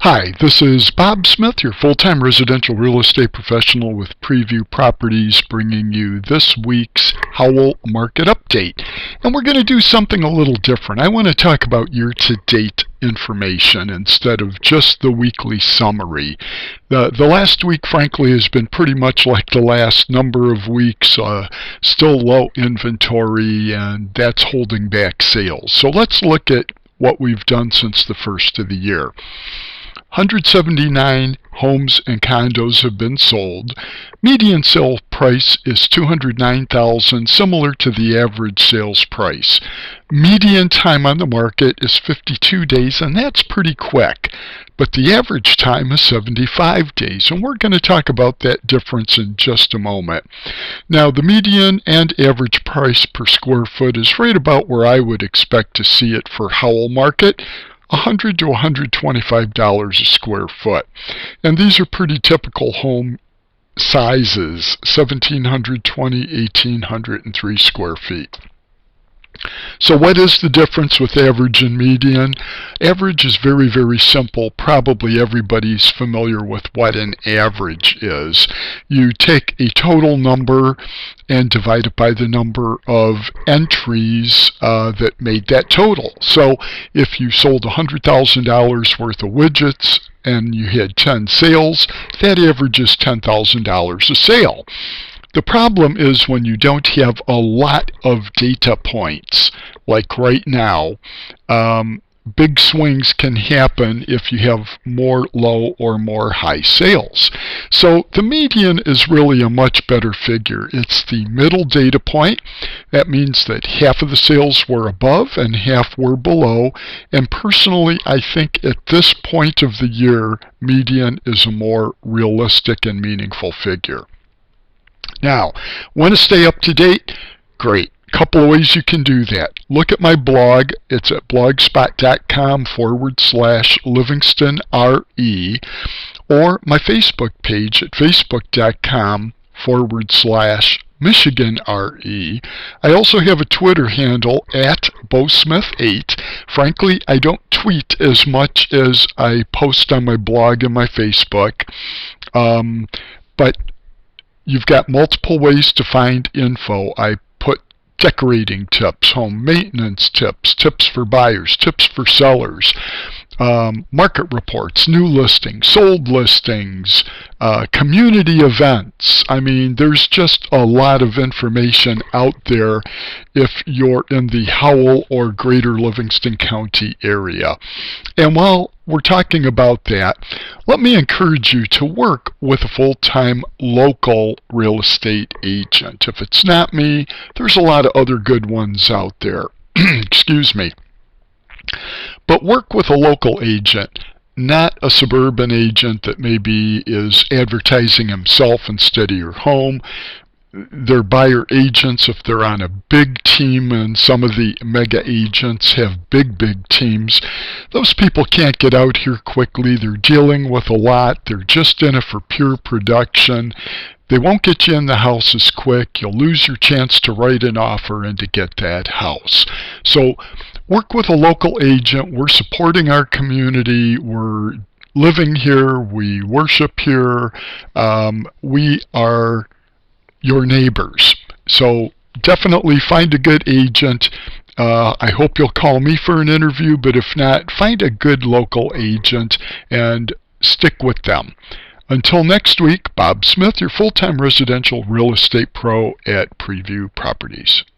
Hi, this is Bob Smith, your full-time residential real estate professional with Preview Properties, bringing you this week's Howell market update. And we're going to do something a little different. I want to talk about year-to-date information instead of just the weekly summary. The last week, frankly, has been pretty much like the last number of weeks, still low inventory, and that's holding back sales. So let's look at what we've done since the first of the year. 179 homes and condos have been sold. Median sale price is $209,000, similar to the average sales price. Median time on the market is 52 days, and that's pretty quick. But the average time is 75 days, and we're going to talk about that difference in just a moment. Now, the median and average price per square foot is right about where I would expect to see it for Howell market. $100 to $125 a square foot. And these are pretty typical home sizes, 1,720, 1,803 square feet. So what is the difference with average and median? Average is very, very simple. Probably everybody's familiar with what an average is. You take a total number and divide it by the number of entries that made that total. So if you sold $100,000 worth of widgets and you had 10 sales, that averages $10,000 a sale. The problem is when you don't have a lot of data points, like right now. Big swings can happen if you have more low or more high sales. So the median is really a much better figure. It's the middle data point. That means that half of the sales were above and half were below. And personally, I think at this point of the year, median is a more realistic and meaningful figure. Now, want to stay up to date? Great. Couple of ways you can do that. Look at my blog. It's at blogspot.com/LivingstonRE, or my Facebook page at facebook.com/MichiganRE. I also have a Twitter handle at BoSmith8. Frankly, I don't tweet as much as I post on my blog and my Facebook, but you've got multiple ways to find info. I put decorating tips, home maintenance tips, tips for buyers, tips for sellers, market reports, new listings, sold listings, community events. I mean, there's just a lot of information out there if you're in the Howell or Greater Livingston County area. And while we're talking about that, let me encourage you to work with a full-time local real estate agent. If it's not me, there's a lot of other good ones out there. Excuse me. But work with a local agent, not a suburban agent that maybe is advertising himself instead of your home. They're buyer agents if they're on a big team, and some of the mega agents have big teams. Those people can't get out here quickly. They're dealing with a lot. They're just in it for pure production. They won't get you in the house as quick. You'll lose your chance to write an offer and to get that house. So work with a local agent. We're supporting our community. We're living here. We worship here. We are your neighbors. So definitely find a good agent. I hope you'll call me for an interview, but if not, find a good local agent and stick with them. Until next week, Bob Smith, your full-time residential real estate pro at Preview Properties.